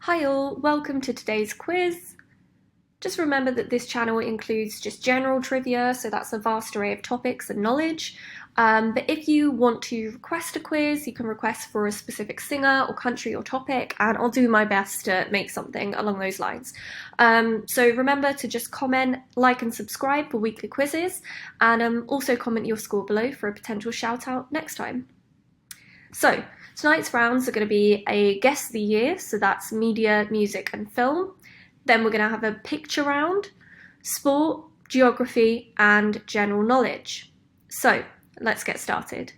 Hi all, welcome to today's quiz. Just remember that this channel includes just general trivia, so that's a vast array of topics and knowledge. But if you want to request a quiz, you can request for a specific singer or country or topic, and I'll do my best to make something along those lines. So remember to just comment, like and subscribe for weekly quizzes, and also comment your score below for a potential shout out next time. So tonight's rounds are going to be a guess the year, so that's media, music and film. Then we're going to have a picture round, sport, geography and general knowledge. So let's get started.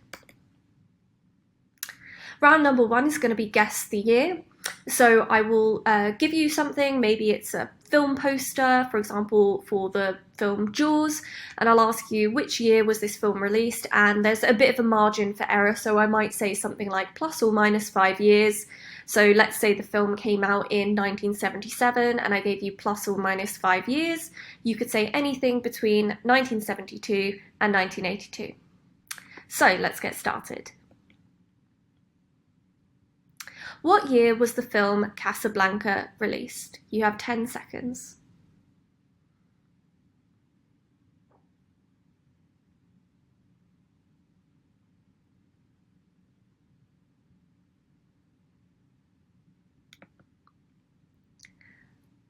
Round number one is going to be guess the year. So I will give you something, maybe it's a film poster, for example, for the film Jaws, and I'll ask you which year was this film released, and there's a bit of a margin for error, so I might say something like plus or minus 5 years. So let's say the film came out in 1977 and I gave you plus or minus 5 years. You could say anything between 1972 and 1982. So let's get started. What year was the film Casablanca released? You have 10 seconds.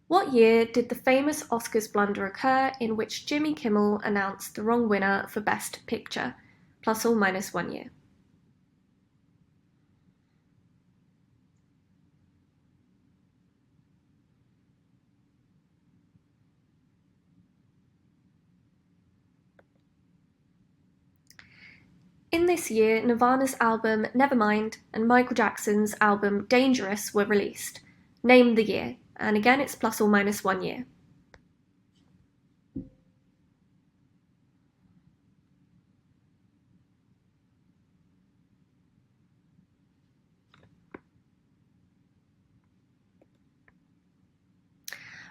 What year did the famous Oscars blunder occur in which Jimmy Kimmel announced the wrong winner for Best Picture? Plus or minus 1 year. In this year, Nirvana's album Nevermind and Michael Jackson's album Dangerous were released. Name the year, and again it's plus or minus 1 year.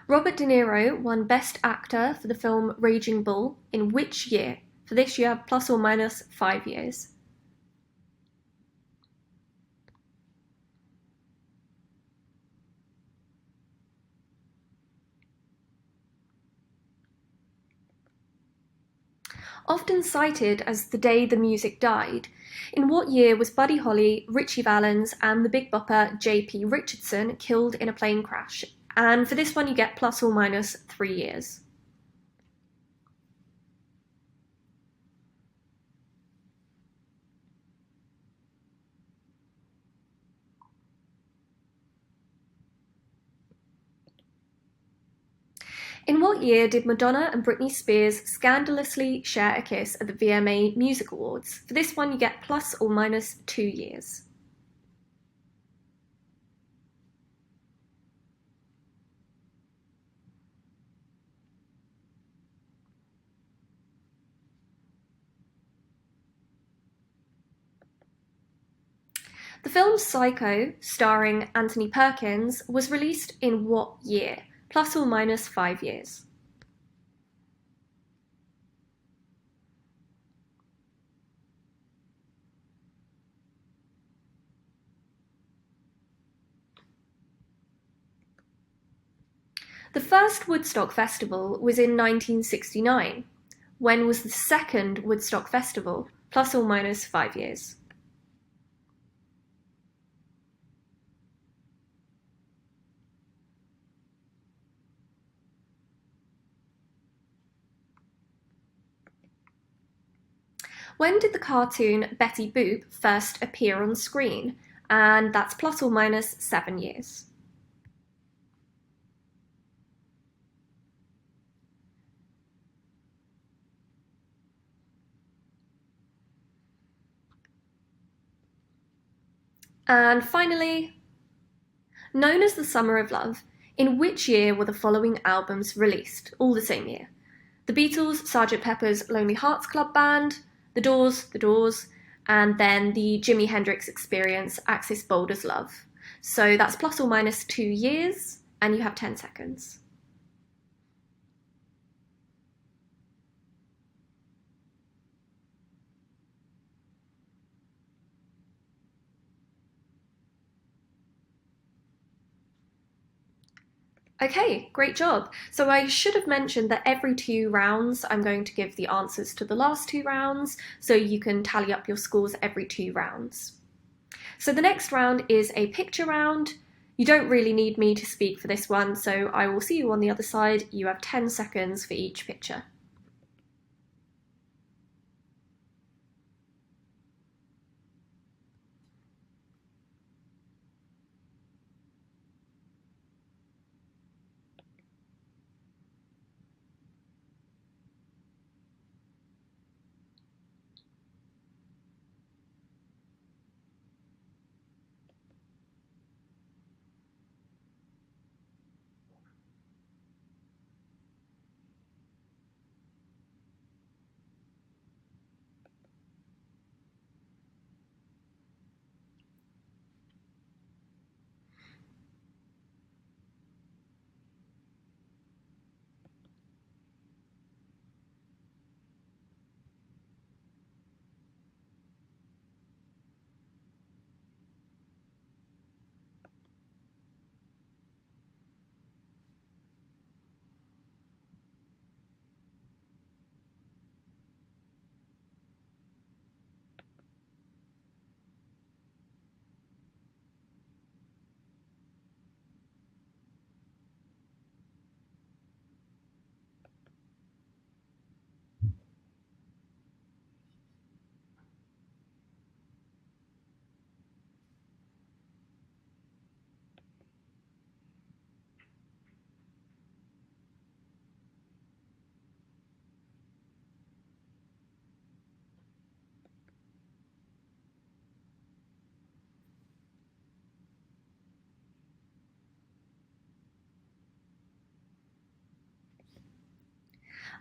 Robert De Niro won Best Actor for the film Raging Bull in which year? For this you have plus or minus 5 years. Often cited as the day the music died, in what year was Buddy Holly, Ritchie Valens and the Big Bopper J.P. Richardson killed in a plane crash? And for this one you get plus or minus 3 years. In what year did Madonna and Britney Spears scandalously share a kiss at the VMA Music Awards? For this one you get plus or minus 2 years. The film Psycho, starring Anthony Perkins, was released in what year? Plus or minus 5 years. The first Woodstock Festival was in 1969. When was the second Woodstock Festival? Plus or minus 5 years. When did the cartoon Betty Boop first appear on screen? And that's plus or minus 7 years. And finally, known as the Summer of Love, in which year were the following albums released? All the same year. The Beatles, Sgt. Pepper's Lonely Hearts Club Band, The Doors, and then the Jimi Hendrix Experience, Axis Bold as Love. So that's plus or minus 2 years, and you have 10 seconds. Okay, great job. So I should have mentioned that every 2 rounds I'm going to give the answers to the last 2 rounds, so you can tally up your scores every 2 rounds. So the next round is a picture round. You don't really need me to speak for this one, so I will see you on the other side. You have 10 seconds for each picture.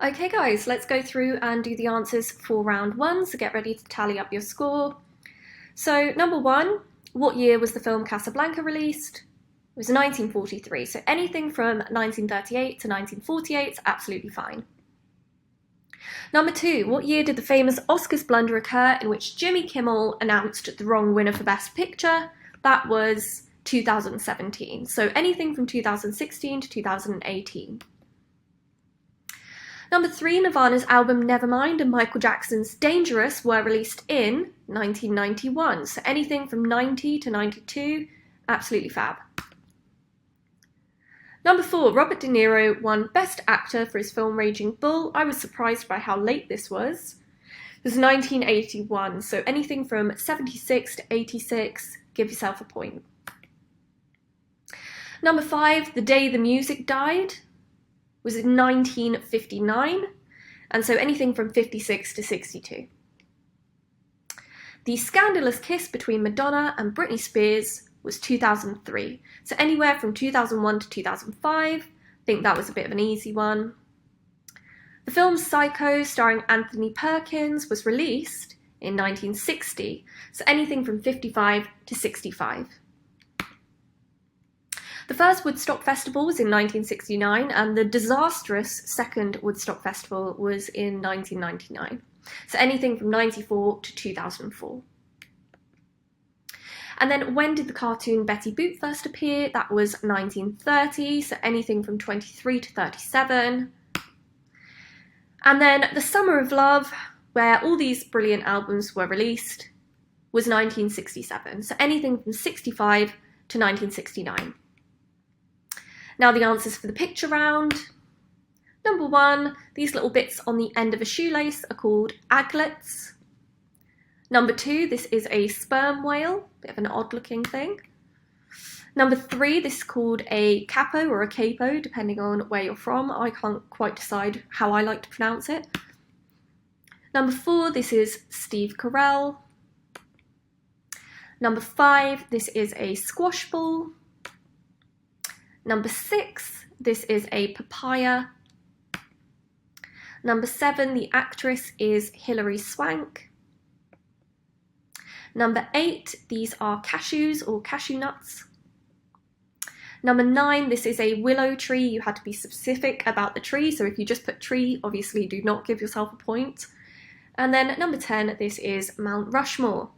Okay guys, let's go through and do the answers for round 1, so get ready to tally up your score. So number 1, what year was the film Casablanca released? It was 1943, so anything from 1938 to 1948 is absolutely fine. Number 2, what year did the famous Oscars blunder occur in which Jimmy Kimmel announced the wrong winner for Best Picture? That was 2017, so anything from 2016 to 2018. Number 3, Nirvana's album Nevermind and Michael Jackson's Dangerous were released in 1991, so anything from 90 to 92, absolutely fab. Number 4, Robert De Niro won Best Actor for his film Raging Bull. I was surprised by how late this was. It was 1981, so anything from 76 to 86, give yourself a point. Number 5, The Day the Music Died was in 1959, and so anything from 56 to 62. The scandalous kiss between Madonna and Britney Spears was 2003, so anywhere from 2001 to 2005. I think that was a bit of an easy one. The film Psycho, starring Anthony Perkins, was released in 1960, so anything from 55 to 65. The first Woodstock Festival was in 1969, and the disastrous second Woodstock Festival was in 1999. So anything from 94 to 2004. And then when did the cartoon Betty Boop first appear? That was 1930, so anything from 23 to 37. And then The Summer of Love, where all these brilliant albums were released, was 1967, so anything from 65 to 1969. Now the answers for the picture round. Number 1, these little bits on the end of a shoelace are called aglets. Number 2, this is a sperm whale, bit of an odd looking thing. Number 3, this is called a capo or a capo, depending on where you're from. I can't quite decide how I like to pronounce it. Number 4, this is Steve Carell. Number 5, this is a squash ball. Number 6, this is a papaya. Number 7, the actress is Hilary Swank. Number 8, these are cashews or cashew nuts. Number 9, this is a willow tree. You had to be specific about the tree, so if you just put tree, obviously do not give yourself a point. And then number 10, this is Mount Rushmore.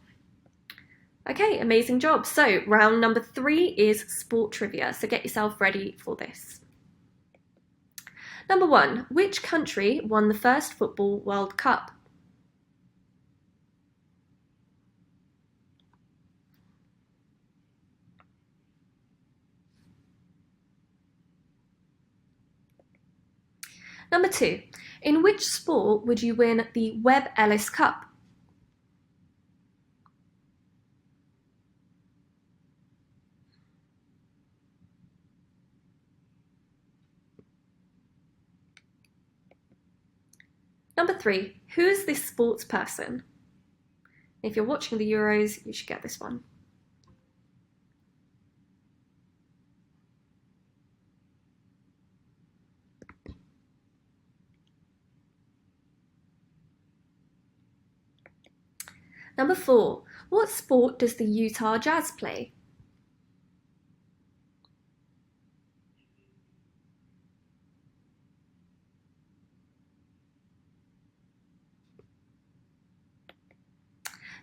Okay, amazing job. So round number 3 is sport trivia, so get yourself ready for this. Number 1. Which country won the first Football World Cup? Number 2. In which sport would you win the Webb Ellis Cup? Number 3. Who is this sports person? If you're watching the Euros, you should get this one. Number 4. What sport does the Utah Jazz play?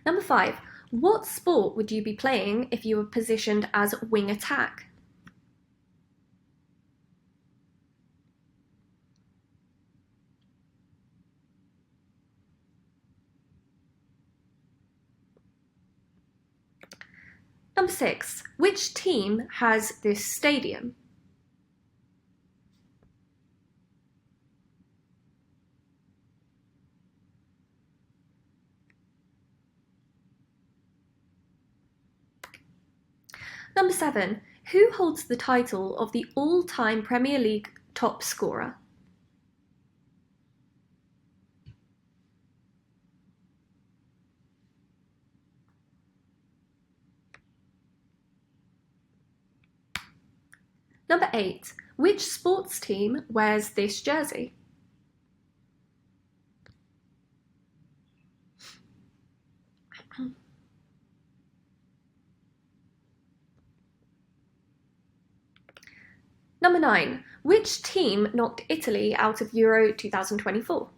Number 5. What sport would you be playing if you were positioned as wing attack? Number 6. Which team has this stadium? Number 7. Who holds the title of the all-time Premier League top scorer? Number 8. Which sports team wears this jersey? Number 9. Which team knocked Italy out of Euro 2024?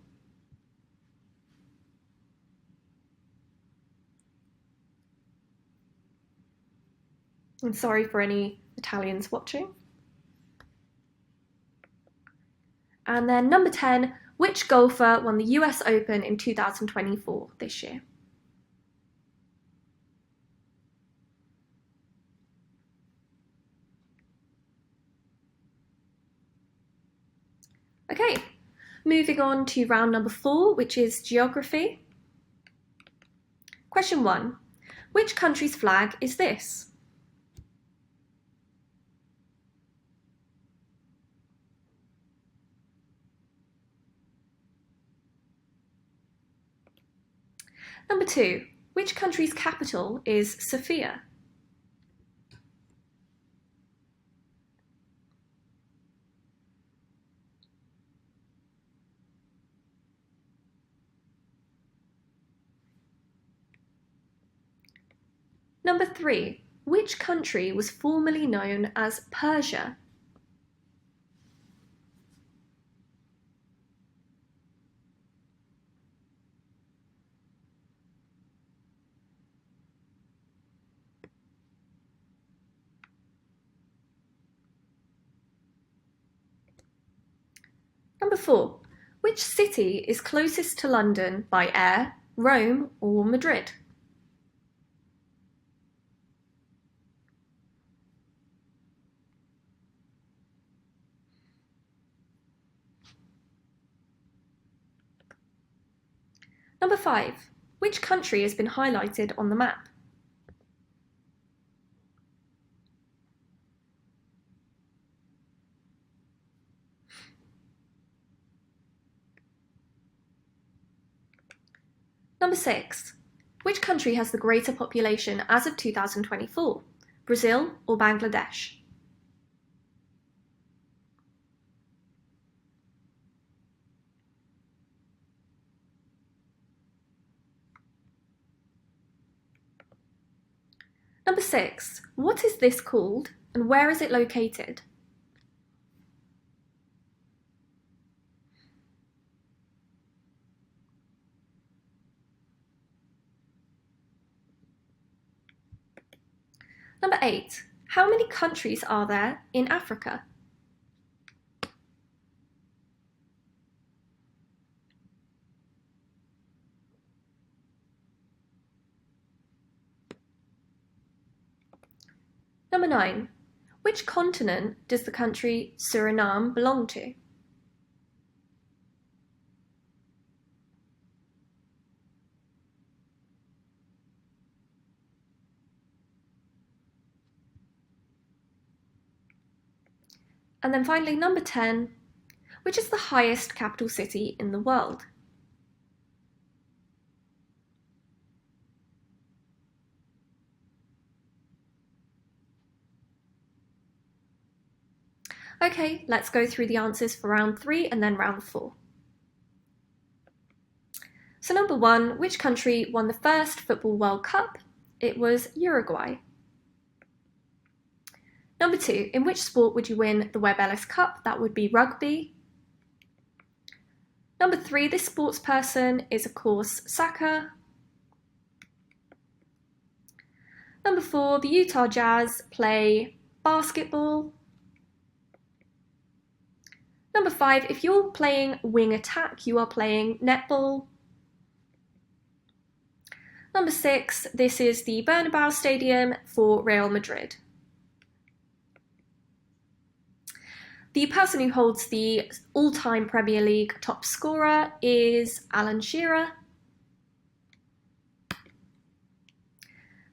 I'm sorry for any Italians watching. And then number 10, which golfer won the US Open in 2024 this year? Okay, moving on to round number 4, which is geography. Question 1. Which country's flag is this? Number 2. Which country's capital is Sofia? Number 3. Which country was formerly known as Persia? Number 4. Which city is closest to London by air, Rome or Madrid? Number 5. Which country has been highlighted on the map? Number 6. Which country has the greater population as of 2024? Brazil or Bangladesh? Number 6. What is this called and where is it located? Number 8. How many countries are there in Africa? Number 9. Which continent does the country Suriname belong to? And then finally, number 10. Which is the highest capital city in the world? Okay, let's go through the answers for round 3 and then round 4. So number 1, which country won the first Football World Cup? It was Uruguay. Number 2, in which sport would you win the Webb Ellis Cup? That would be rugby. Number 3, this sports person is of course Saka. Number 4, the Utah Jazz play basketball. Number 5, if you're playing wing attack, you are playing netball. Number 6, this is the Bernabeu Stadium for Real Madrid. The person who holds the all-time Premier League top scorer is Alan Shearer. The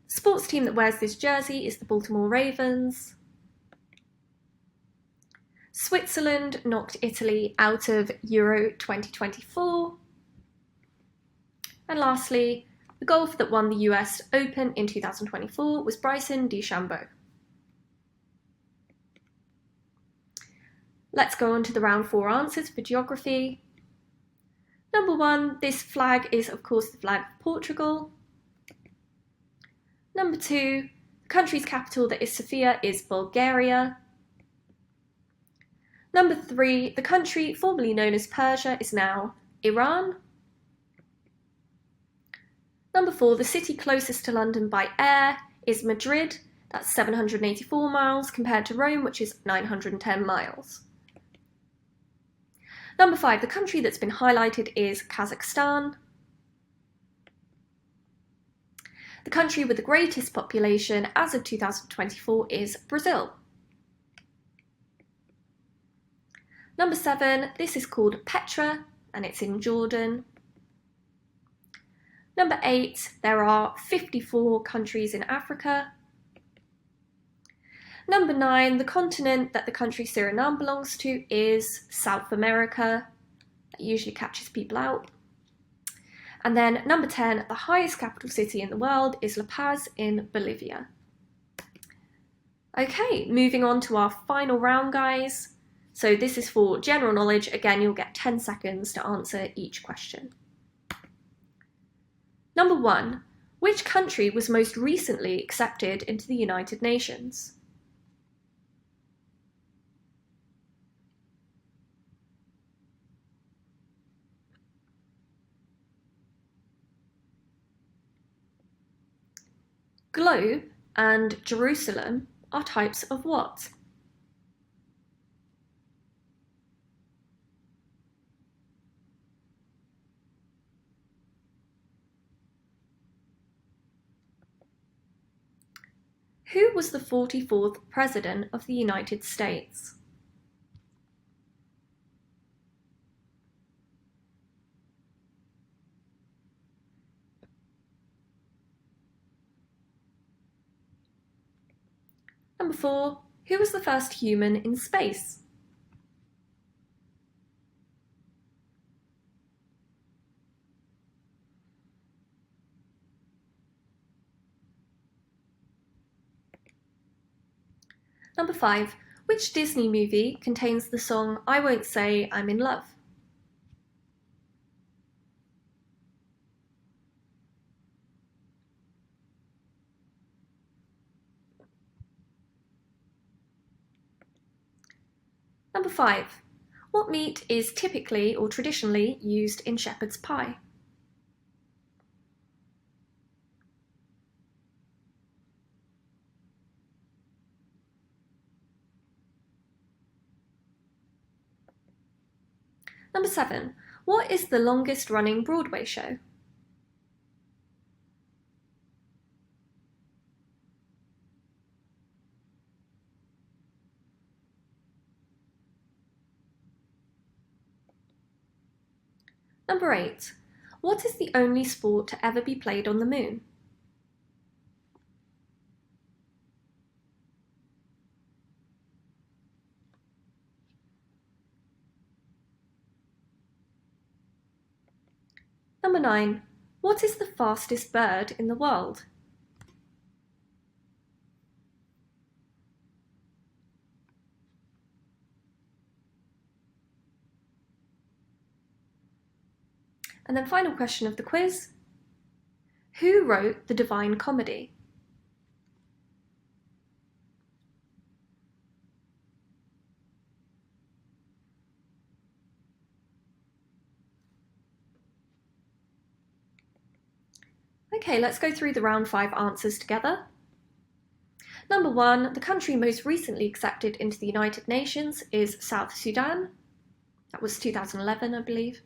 sports team that wears this jersey is the Baltimore Ravens. Switzerland knocked Italy out of Euro 2024. And lastly, the golfer that won the US Open in 2024 was Bryson DeChambeau. Let's go on to the round 4 answers for geography. Number 1, this flag is of course the flag of Portugal. Number 2, the country's capital that is Sofia is Bulgaria. Number 3, the country formerly known as Persia is now Iran. Number 4, the city closest to London by air is Madrid. That's 784 miles compared to Rome, which is 910 miles. Number 5, the country that's been highlighted is Kazakhstan. The country with the greatest population as of 2024 is Brazil. Number 7, this is called Petra and it's in Jordan. Number 8, there are 54 countries in Africa. Number 9, the continent that the country Suriname belongs to is South America. That usually catches people out. And then number 10, the highest capital city in the world is La Paz in Bolivia. Okay, moving on to our final round, guys. So this is for general knowledge. Again, you'll get 10 seconds to answer each question. Number 1, which country was most recently accepted into the United Nations? Globe and Jerusalem are types of what? Who was the 44th President of the United States? Number 4, who was the first human in space? Number 5, which Disney movie contains the song I Won't Say I'm in Love? Number 5, what meat is typically or traditionally used in shepherd's pie? Number 7, what is the longest running Broadway show? Number 8. What is the only sport to ever be played on the moon? Number 9. What is the fastest bird in the world? And then final question of the quiz. Who wrote the Divine Comedy? Okay, let's go through the round 5 answers together. Number 1, the country most recently accepted into the United Nations is South Sudan. That was 2011, I believe.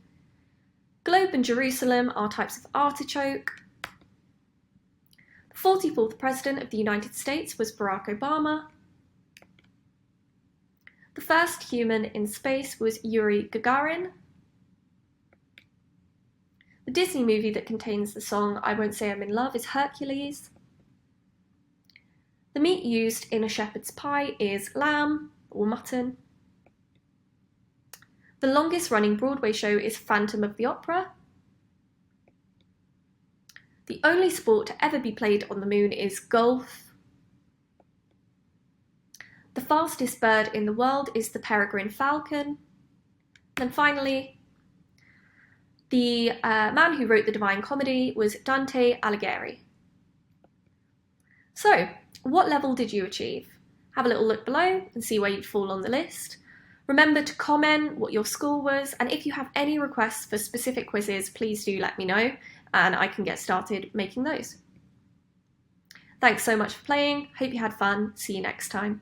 Globe and Jerusalem are types of artichoke. The 44th President of the United States was Barack Obama. The first human in space was Yuri Gagarin. The Disney movie that contains the song I Won't Say I'm in Love is Hercules. The meat used in a shepherd's pie is lamb or mutton. The longest running Broadway show is Phantom of the Opera. The only sport to ever be played on the moon is golf. The fastest bird in the world is the peregrine falcon. And finally, the man who wrote the Divine Comedy was Dante Alighieri. So, what level did you achieve? Have a little look below and see where you fall on the list. Remember to comment what your score was, and if you have any requests for specific quizzes, please do let me know, and I can get started making those. Thanks so much for playing, hope you had fun, see you next time.